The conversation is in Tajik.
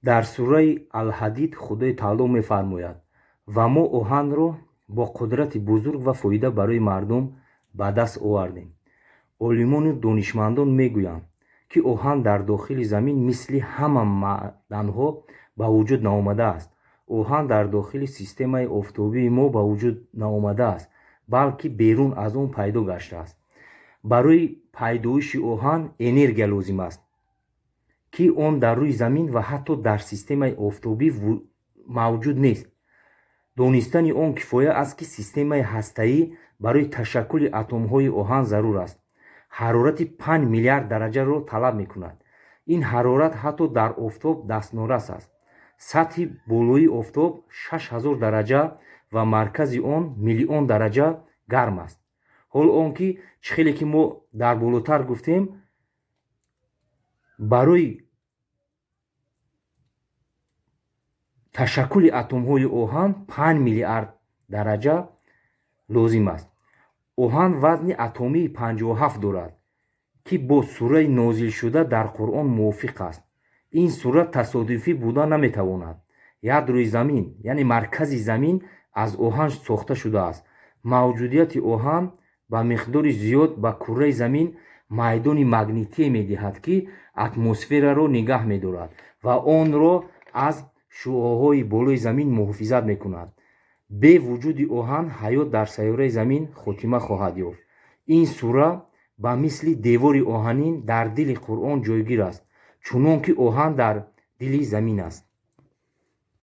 дар сураи Ал-Ҳадид Худои Таоло мефармояд: ва мо оҳанро бо қудрати бузург ва фоида барои мардум ба даст овардем. Олимону донишмандон мегӯянд, ки оҳан дар дохили замин мисли ҳама маъданҳо ба вуҷуд наомадааст. оҳан дар дохили системаи офтобии мо ба вуҷуд наомадааст, балки берун аз он пайдо гаштааст. барои пайдоиши оҳан энергия лозим аст, ки он дар рӯи замин ва ҳатто дар системаи офтобӣ мавҷуд нест. донистани он кифоя аст, ки системаи ҳастаӣ барои ташаккули атомҳои оҳан зарур аст. ҳарорати 5 миллиард дараҷаро талаб мекунад. ин ҳарорат ҳатто дар офтоб дастнорас аст. сатҳи болоии офтоб 6000 дараҷа ва маркази он миллион дараҷа гарм аст. ҳол он ки чӣ хеле ки мо дар болотар гуфтем, барои ташаккули атомҳои оҳан 5 миллиард дараҷа лозим аст. оҳан вазни атомии 57 дорад, ки бо сураи нозилшуда дар Қуръон мувофиқ аст. ин сура тасодуфӣ будан наметавонад. ядрои замин, яъне маркази замин аз оҳан сохта шудааст. мавҷудияти оҳан ба миқдори зиёд ба кураи замин майдони магнитие медиҳад, ки атмосфераро нигаҳ медорад ва онро аз шуъоҳои болои замин муҳофизат мекунад. бе вуҷуди оҳан ҳаёт дар сайёраи замин хотима хоҳад ёфт. ин сура ба мисли девори оҳанин дар дили Қуръон ҷойгир аст, чунон ки оҳан дар дили замин аст.